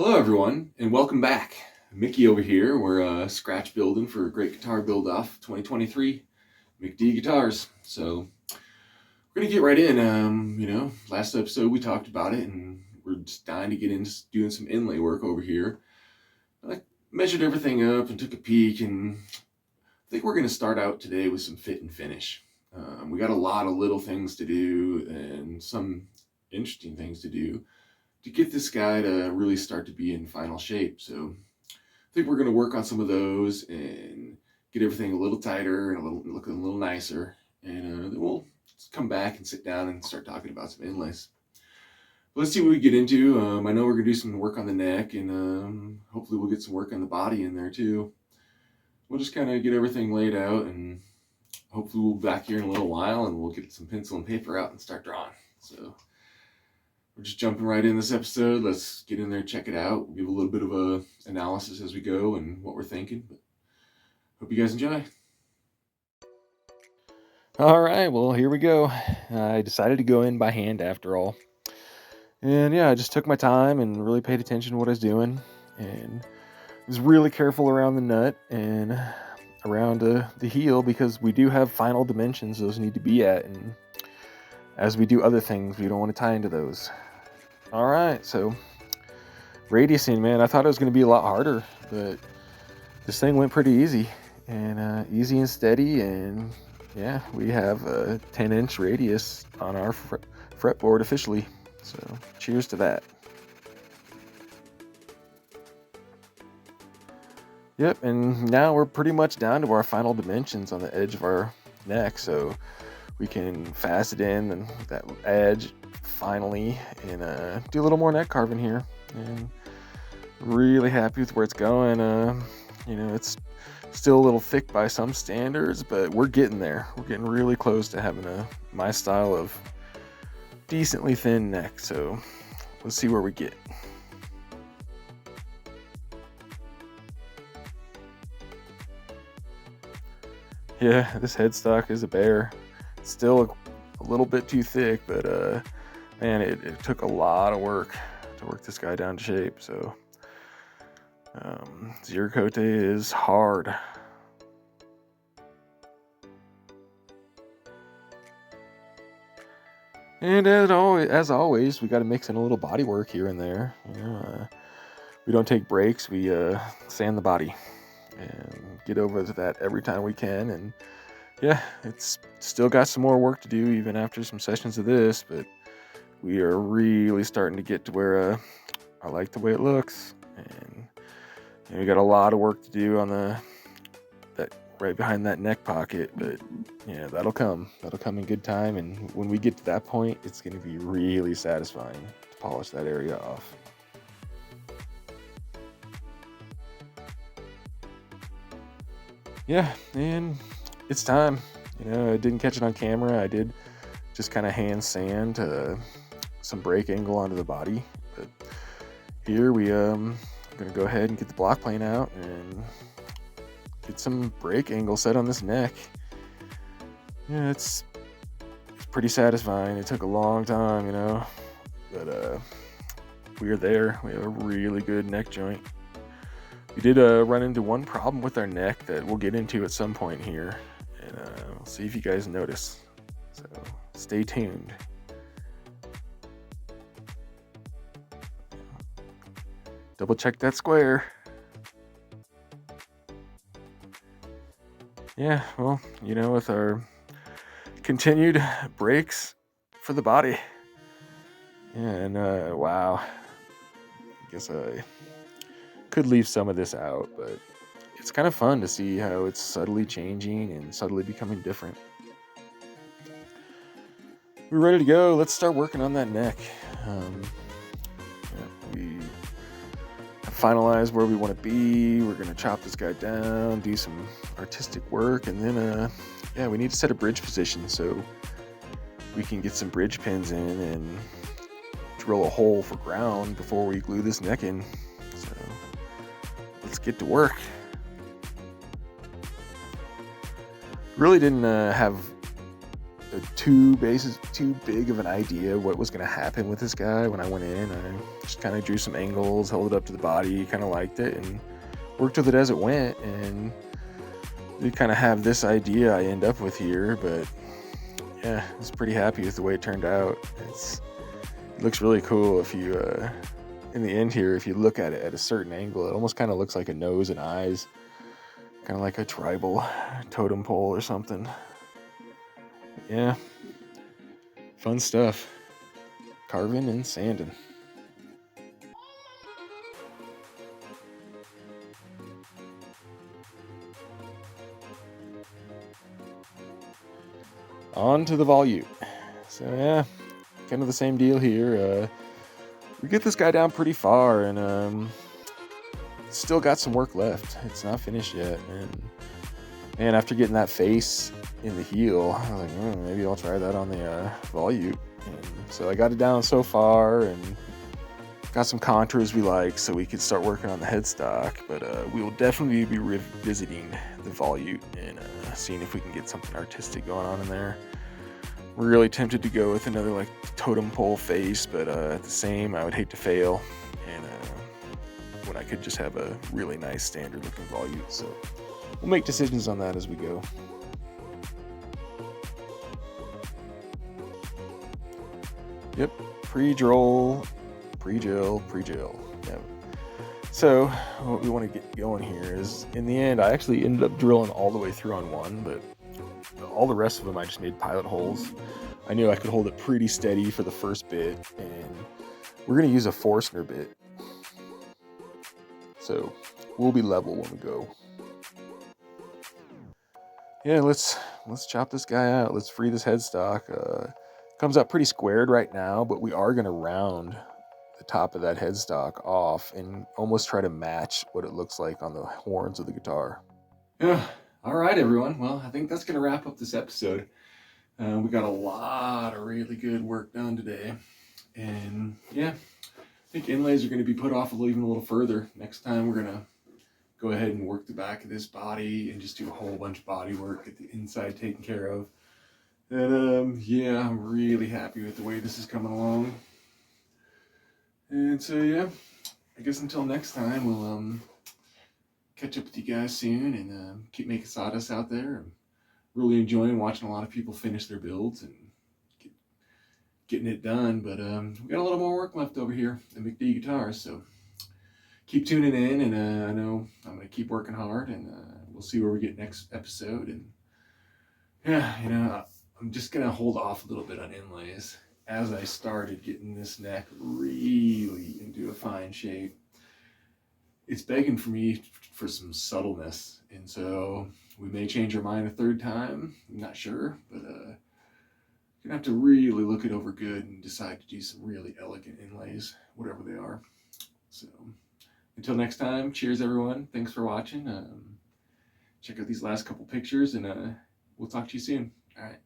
Hello everyone, and welcome back. Mickey over here. We're scratch building for a great guitar build off 2023 McD Guitars. So we're gonna get right in. Last episode we talked about it, and we're just dying to get into doing some inlay work over here. I measured everything up and took a peek, and I think we're gonna start out today with some fit and finish. We got a lot of little things to do and some interesting things to do to get this guy to really start to be in final shape. So I think we're going to work on some of those and get everything a little tighter and looking a little nicer. And then we'll come back and sit down and start talking about some inlays. But let's see what we get into. I know we're going to do some work on the neck, and hopefully we'll get some work on the body in there too. We'll just kind of get everything laid out, and hopefully we'll be back here in a little while and we'll get some pencil and paper out and start drawing. So we're just jumping right in this episode. Let's get in there, check it out. We'll give a little bit of a analysis as we go and what we're thinking. But hope you guys enjoy. All right, well, here we go. I decided to go in by hand after all. And yeah, I just took my time and really paid attention to what I was doing. And was really careful around the nut and around the heel, because we do have final dimensions those need to be at. And as we do other things, we don't want to tie into those. All right, so radiusing, man, I thought it was going to be a lot harder, but this thing went pretty easy and easy and steady. And yeah, we have a 10-inch radius on our fretboard officially. So cheers to that. Yep, and now we're pretty much down to our final dimensions on the edge of our neck. So we can facet in that edge finally and do a little more neck carving here. And really happy with where it's going. It's still a little thick by some standards, but we're getting there. We're getting really close to having my style of decently thin neck. So let's see where we get. Yeah, this headstock is a bear. It's still a little bit too thick, but man, it took a lot of work to work this guy down to shape. So Ziri is hard. And as always, we got to mix in a little body work here and there. We don't take breaks. We sand the body and get over to that every time we can. And yeah, it's still got some more work to do even after some sessions of this, but we are really starting to get to where I like the way it looks. And we got a lot of work to do on that right behind that neck pocket, but yeah, that'll come in good time. And when we get to that point, it's going to be really satisfying to polish that area off. Yeah, and it's time. I didn't catch it on camera. I did just kind of hand sand some break angle onto the body, but here we I'm gonna go ahead and get the block plane out and get some break angle set on this neck. Yeah, it's pretty satisfying. It took a long time, but we are there. We have a really good neck joint. We did run into one problem with our neck that we'll get into at some point here, and we'll see if you guys notice. So stay tuned. Double check that square. Yeah, well, with our continued breaks for the body. Yeah, and wow. I guess I could leave some of this out, but it's kind of fun to see how it's subtly changing and subtly becoming different. We're ready to go. Let's start working on that neck. We finalize where we want to be. We're going to chop this guy down, do some artistic work, and then we need to set a bridge position so we can get some bridge pins in and drill a hole for ground before we glue this neck in. So let's get to work. Really didn't have too big of an idea what was going to happen with this guy when I went in. I just kind of drew some angles, held it up to the body, kind of liked it, and worked with it as it went. And you kind of have this idea I end up with here, but yeah, I was pretty happy with the way it turned out. It looks really cool if you, in the end here, if you look at it at a certain angle, it almost kind of looks like a nose and eyes, kind of like a tribal totem pole or something. Yeah, fun stuff. Carving and sanding. On to the volute. So yeah, kind of the same deal here. We get this guy down pretty far, and still got some work left. It's not finished yet, and after getting that face in the heel, I was like, maybe I'll try that on the volute. And so I got it down so far, and got some contours we like, so we could start working on the headstock. But we will definitely be revisiting the volute and seeing if we can get something artistic going on in there. We're really tempted to go with another like totem pole face, but at the same, I would hate to fail, and when I could just have a really nice standard looking volute. So we'll make decisions on that as we go. Yep, pre-drill, pre-gel. Yeah. So what we want to get going here is, in the end, I actually ended up drilling all the way through on one, but all the rest of them I just made pilot holes. I knew I could hold it pretty steady for the first bit, and we're going to use a Forstner bit. So we'll be level when we go. Yeah, let's chop this guy out. Let's free this headstock. Comes out pretty squared right now, but we are going to round the top of that headstock off and almost try to match what it looks like on the horns of the guitar. Yeah. All right, everyone. Well, I think that's going to wrap up this episode. We got a lot of really good work done today. And yeah, I think inlays are going to be put off even a little further. Next time we're going to go ahead and work the back of this body and just do a whole bunch of body work, get the inside taken care of. And yeah, I'm really happy with the way this is coming along. And so yeah, I guess until next time, we'll catch up with you guys soon, and keep making sawdust out there. I'm really enjoying watching a lot of people finish their builds and getting it done. But we got a little more work left over here at McD Guitars, so keep tuning in, and I know I'm going to keep working hard, and we'll see where we get next episode. And yeah, I'm just going to hold off a little bit on inlays as I started getting this neck really into a fine shape. It's begging for me for some subtleness, and so we may change our mind a third time. I'm not sure, but you're gonna have to really look it over good and decide to do some really elegant inlays, whatever they are. So until next time, cheers everyone. Thanks for watching. Check out these last couple pictures, and we'll talk to you soon. All right.